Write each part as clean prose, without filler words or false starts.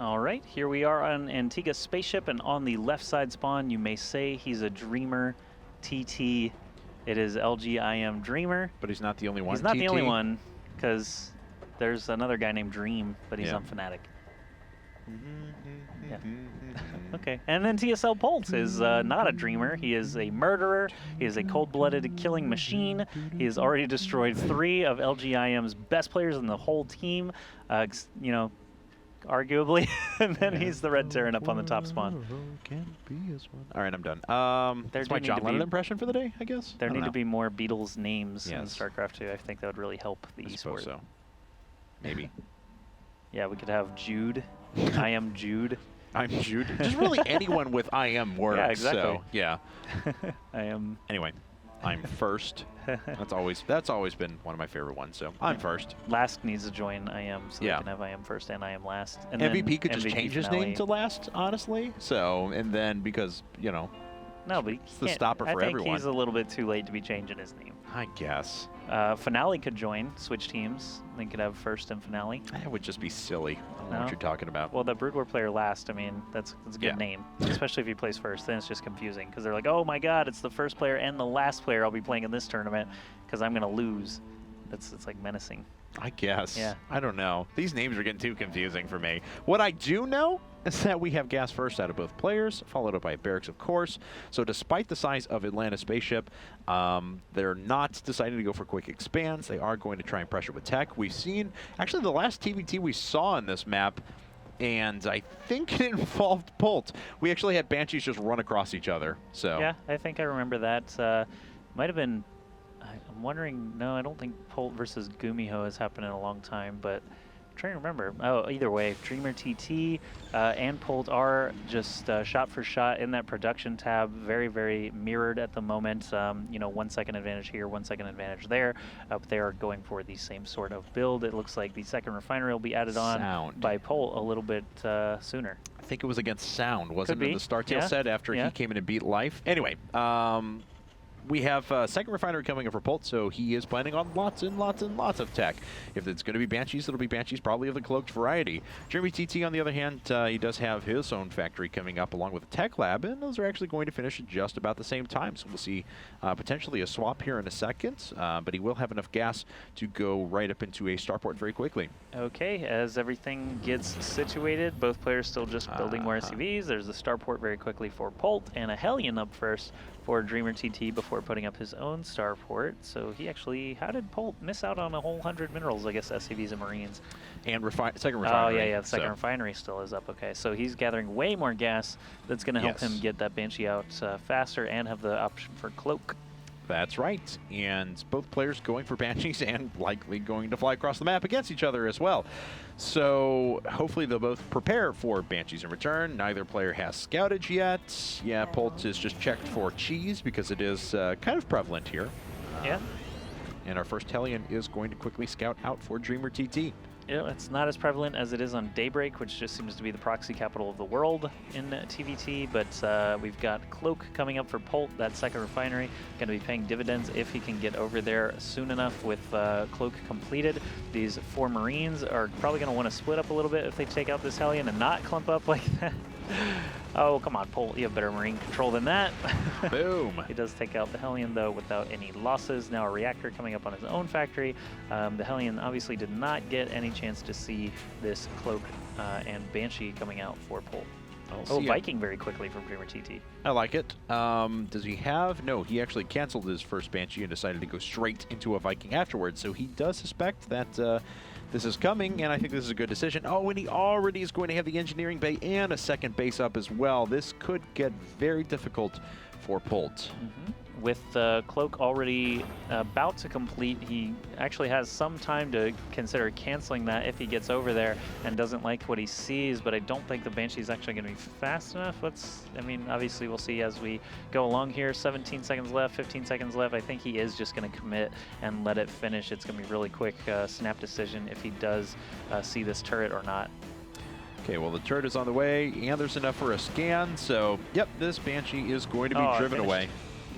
All right, here we are on Antigua spaceship, and on the left side spawn, you may say he's a Dreamer TT. It is LGIM Dreamer. But he's not the only one. He's not TT? the only one, because there's another guy named Dream, but he's on Fnatic. Yeah. Okay, and then TSL Pulse is not a dreamer. He is a murderer. He is a cold-blooded killing machine. He has already destroyed 3 of LGIM's best players in the whole team, you know, arguably. And then he's the red Terran up on the top spawn. All right, I'm done. That's my John Lennon impression for the day, I guess. There need to be more Beatles names in Yes. StarCraft 2. I think that would really help the esport. So. Maybe. Yeah, we could have Jude. I am Jude. I'm Jude. Just really anyone with I am works. Yeah, exactly. So, yeah. I am. Anyway, I'm first. That's always been one of my favorite ones. So I'm first. Last needs to join I am, so we can have I am first and I am last. And MVP could then just MVP change his finale. name to last, honestly. So and then because no, but it's the stopper for everyone. I think he's a little bit too late to be changing his name. I guess. Finale could join, switch teams. They could have first and Finale. That would just be silly. I don't know what you're talking about. Well, the Brood War player last, I mean, that's a good name. Especially if he plays first, then it's just confusing. Because they're like, oh my god, it's the first player and the last player I'll be playing in this tournament because I'm going to lose. It's like menacing. I guess. Yeah. I don't know. These names are getting too confusing for me. What I do know is that we have gas first out of both players, followed up by Barracks, of course. So despite the size of Atlanta Spaceship, they're not deciding to go for quick expands. They are going to try and pressure with tech. We've seen, actually the last TVT we saw on this map, and I think it involved Pult. We actually had Banshees just run across each other. So yeah, I think I remember that. Might have been, I'm wondering, no, I don't think Pult versus Gumiho has happened in a long time, but I'm trying to remember. Oh, either way, Dreamer TT and Pult are just shot for shot in that production tab, very, very mirrored at the moment. 1 second advantage here, 1 second advantage there. But they are going for the same sort of build. It looks like the second refinery will be added on by Pult a little bit sooner. I think it was against Sound, wasn't it? The StarTale set after he came in and beat Life. Anyway, we have second refinery coming in for Pult, so he is planning on lots and lots and lots of tech. If it's going to be Banshees, it'll be Banshees probably of the cloaked variety. Jeremy TT, on the other hand, he does have his own factory coming up along with a tech lab, and those are actually going to finish at just about the same time. So we'll see potentially a swap here in a second, but he will have enough gas to go right up into a starport very quickly. Okay, as everything gets situated, both players still just building more SCVs. There's the starport very quickly for Pult, and a Hellion up first for Dreamer TT before putting up his own starport. So he actually, how did Pult miss out on a whole 100 minerals, I guess, SCVs and Marines? And second refinery. Oh, yeah, the second refinery still is up. Okay, so he's gathering way more gas. That's going to help him get that Banshee out faster and have the option for Cloak. That's right, and both players going for Banshees and likely going to fly across the map against each other as well. So hopefully they'll both prepare for Banshees in return. Neither player has scouted yet. Yeah, Pult is just checked for cheese because it is kind of prevalent here. Yeah. And our first Hellion is going to quickly scout out for Dreamer TT. It's not as prevalent as it is on Daybreak, which just seems to be the proxy capital of the world in TVT, but we've got Cloak coming up for Pult, that second refinery, going to be paying dividends if he can get over there soon enough with Cloak completed. These 4 Marines are probably going to want to split up a little bit if they take out this Hellion and not clump up like that. Oh, come on, Pult, you have better Marine control than that. Boom. He does take out the Hellion, though, without any losses. Now a reactor coming up on his own factory. The Hellion obviously did not get any chance to see this Cloak and Banshee coming out for Pult. Oh, Viking very quickly from Dreamer TT. I like it. Does he have? No, he actually canceled his first Banshee and decided to go straight into a Viking afterwards. So he does suspect that this is coming, and I think this is a good decision. Oh, and he already is going to have the engineering bay and a second base up as well. This could get very difficult for Pult. With Cloak already about to complete, he actually has some time to consider canceling that if he gets over there and doesn't like what he sees, but I don't think the Banshee is actually going to be fast enough. I mean, obviously we'll see as we go along here. 17 seconds left, 15 seconds left. I think he is just going to commit and let it finish. It's going to be really quick snap decision if he does see this turret or not. Okay, well, the turret is on the way, and there's enough for a scan, so, yep, this Banshee is going to be driven away.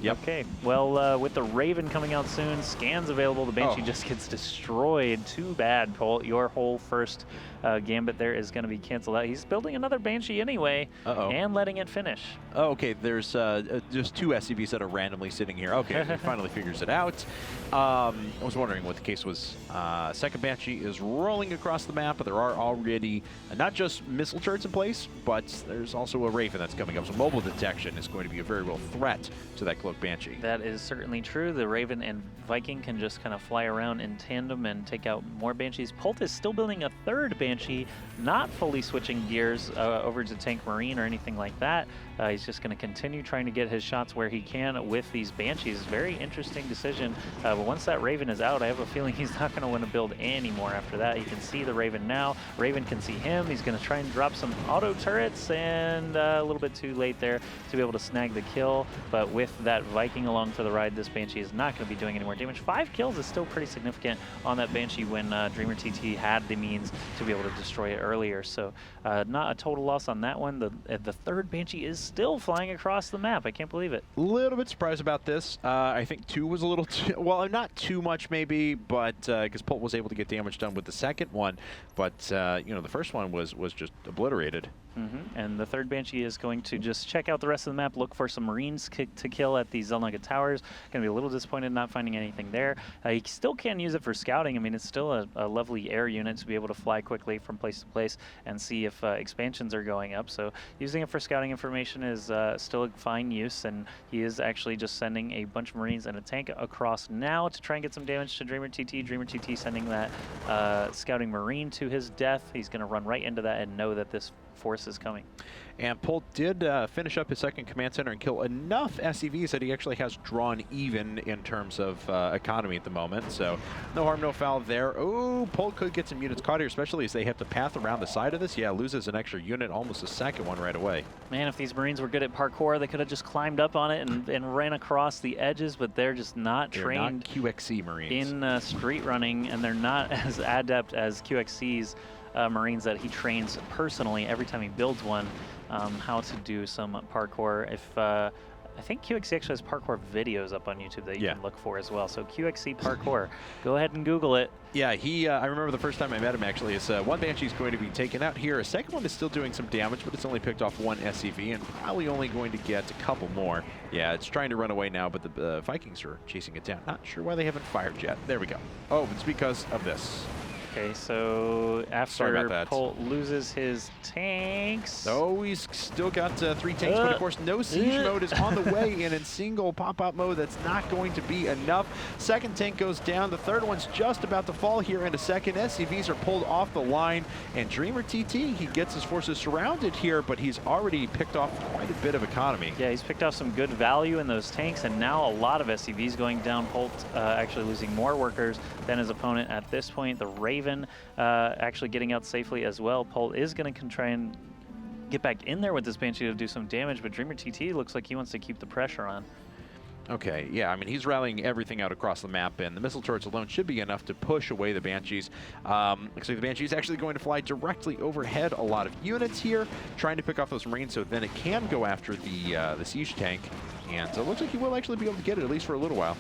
Yep. Okay. Well, with the Raven coming out soon, scans available, the Banshee just gets destroyed. Too bad, Colt. Your whole first gambit there is going to be canceled out. He's building another Banshee anyway and letting it finish. Oh, okay. There's just 2 SCVs that are randomly sitting here. Okay, he finally figures it out. I was wondering what the case was. Second Banshee is rolling across the map, but there are already not just missile turrets in place, but there's also a Raven that's coming up. So mobile detection is going to be a very real threat to that cloaked Banshee. That is certainly true. The Raven and Viking can just kind of fly around in tandem and take out more Banshees. Polt is still building a third Banshee, not fully switching gears over to Tank Marine or anything like that. He's just going to continue trying to get his shots where he can with these Banshees. Very interesting decision. But once that Raven is out, I have a feeling he's not going to want to build anymore after that. He can see the Raven now. Raven can see him. He's going to try and drop some auto turrets, and a little bit too late there to be able to snag the kill. But with that Viking along for the ride, this Banshee is not going to be doing any more damage. 5 kills is still pretty significant on that Banshee when Dreamer TT had the means to be able to destroy it earlier. So not a total loss on that one. The third Banshee is still flying across the map. I can't believe it. A little bit surprised about this. I think 2 was a little too, well, not too much maybe, but because Polt was able to get damage done with the second one, but you know, the first one was just obliterated. And the third Banshee is going to just check out the rest of the map, look for some Marines to kill at the Zelnaga Towers. Going to be a little disappointed not finding anything there. He still can use it for scouting. I mean, it's still a lovely air unit to be able to fly quickly from place to place and see if expansions are going up. So using it for scouting information is still a fine use, and he is actually just sending a bunch of Marines and a tank across now to try and get some damage to Dreamer TT. Dreamer TT sending that scouting Marine to his death. He's going to run right into that and know that this force is coming. And Polt did finish up his second command center and kill enough SCVs that he actually has drawn even in terms of economy at the moment. So no harm, no foul there. Oh, Polt could get some units caught here, especially as they have to path around the side of this. Yeah, loses an extra unit, almost a second one right away. Man, if these Marines were good at parkour, they could have just climbed up on it and ran across the edges, but they're just not trained. They're not QXC Marines. In street running, and they're not as adept as QXC's Marines that he trains personally every time he builds one, how to do some parkour. If I think QXC actually has parkour videos up on YouTube that you can look for as well. So QXC parkour, go ahead and Google it. Yeah, I remember the first time I met him actually, is one Banshee is going to be taken out here. A second one is still doing some damage, but it's only picked off 1 SCV and probably only going to get a couple more. Yeah, it's trying to run away now, but the Vikings are chasing it down. Not sure why they haven't fired yet. There we go. Oh, it's because of this. Okay, so after Polt loses his tanks... Oh, he's still got 3 tanks, but of course no siege mode is on the way, and in single pop-out mode, that's not going to be enough. Second tank goes down, the third one's just about to fall here in a second. SCVs are pulled off the line, and Dreamer TT, he gets his forces surrounded here, but he's already picked off quite a bit of economy. Yeah, he's picked off some good value in those tanks, and now a lot of SCVs going down. Polt actually losing more workers than his opponent at this point. The Raven actually getting out safely as well. Polt is going to try and get back in there with this Banshee to do some damage, but Dreamer TT looks like he wants to keep the pressure on. Okay, yeah, I mean, he's rallying everything out across the map, and the missile turrets alone should be enough to push away the Banshees. Looks like the Banshee is actually going to fly directly overhead a lot of units here, trying to pick off those Marines so then it can go after the siege tank, and so it looks like he will actually be able to get it, at least for a little while.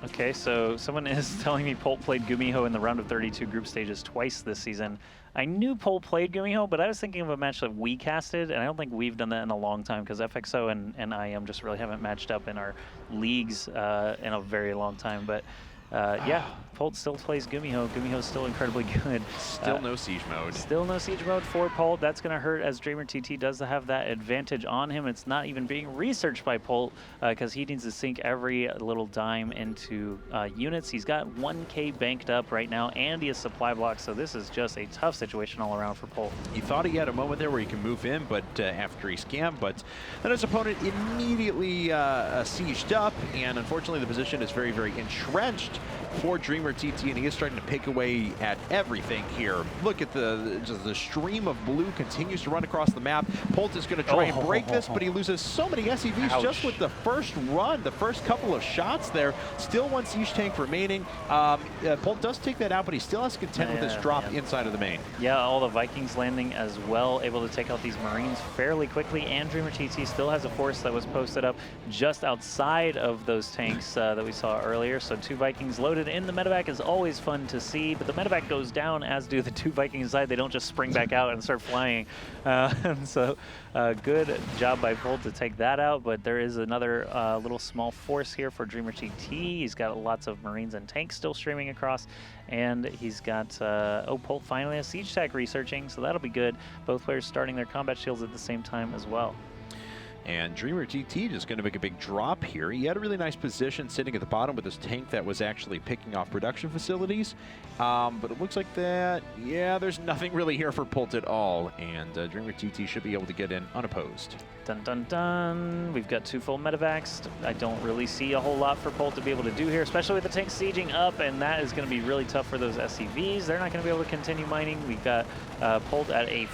Okay, so someone is telling me Polt played Gumiho in the round of 32 group stages twice this season. I knew Polt played Gumiho, but I was thinking of a match that we casted, and I don't think we've done that in a long time because FXO and IM just really haven't matched up in our leagues in a very long time. But yeah, Polt still plays Gumiho. Gumiho's still incredibly good. Still no siege mode. Still no siege mode for Polt. That's going to hurt as Dreamer TT does have that advantage on him. It's not even being researched by Polt because he needs to sink every little dime into units. He's got 1K banked up right now, and he has supply blocks, so this is just a tough situation all around for Polt. He thought he had a moment there where he can move in, but after he scammed, but then his opponent immediately sieged up, and unfortunately the position is very, very entrenched. for Dreamer TT, and he is starting to pick away at everything here. Look at just the stream of blue continues to run across the map. Polt is going to try and break this, but he loses so many SCVs just with the first run, the first couple of shots there. Still one siege tank remaining. Polt does take that out, but he still has to contend with this drop inside of the main. Yeah, all the Vikings landing as well, able to take out these Marines fairly quickly, and Dreamer TT still has a force that was posted up just outside of those tanks that we saw earlier. So 2 Vikings loaded in. The medevac is always fun to see, but the medevac goes down, as do the 2 Vikings inside. They don't just spring back out and start flying. And so good job by Polt to take that out, but there is another little small force here for Dreamer TT. He's got lots of Marines and tanks still streaming across, and he's got, Polt finally has siege tech researching, so that'll be good. Both players starting their combat shields at the same time as well. And Dreamer TT just going to make a big drop here. He had a really nice position sitting at the bottom with his tank that was actually picking off production facilities. But it looks like that, yeah, there's nothing really here for Polt at all. And Dreamer TT should be able to get in unopposed. Dun dun dun. We've got 2 full medevacs. I don't really see a whole lot for Polt to be able to do here, especially with the tank sieging up, and that is going to be really tough for those SCVs. They're not going to be able to continue mining. We've got Polt at a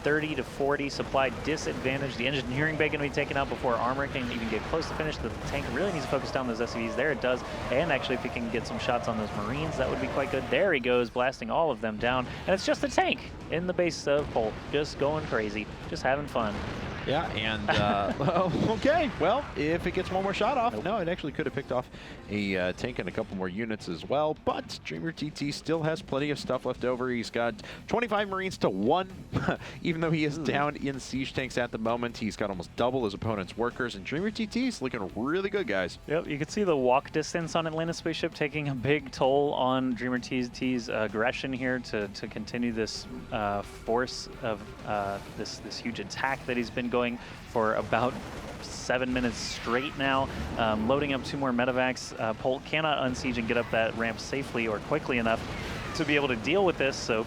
30 to 40 supply disadvantage. The engineering bay going to be taken out before armor can even get close to finish. The tank really needs to focus down those SCVs. There it does. And actually, if he can get some shots on those Marines, that would be quite good. There he goes, blasting all of them down. And it's just a tank in the base of Polt, just going crazy, just having fun. Yeah, and okay, well, if it gets one more shot off, no, it actually could have picked off a tank and a couple more units as well, but Dreamer TT still has plenty of stuff left over. He's got 25 Marines to 1, even though he is down in siege tanks at the moment. He's got almost double his opponent's workers, and Dreamer TT is looking really good, guys. Yep, you can see the walk distance on Atlantis Spaceship taking a big toll on Dreamer TT's aggression here to continue this force of this huge attack that he's been going for about 7 minutes straight now. Loading up 2 more medevacs. Polt cannot unsiege and get up that ramp safely or quickly enough to be able to deal with this, so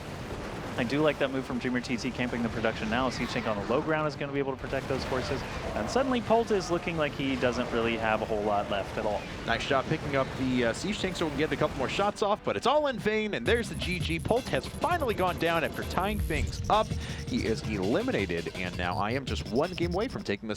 I do like that move from Dreamer TT, camping the production now. Siege tank on the low ground is going to be able to protect those forces. And suddenly Polt is looking like he doesn't really have a whole lot left at all. Nice job picking up the siege tank so we can get a couple more shots off, but it's all in vain, and there's the GG. Polt has finally gone down after tying things up. He is eliminated, and now I am just 1 game away from taking the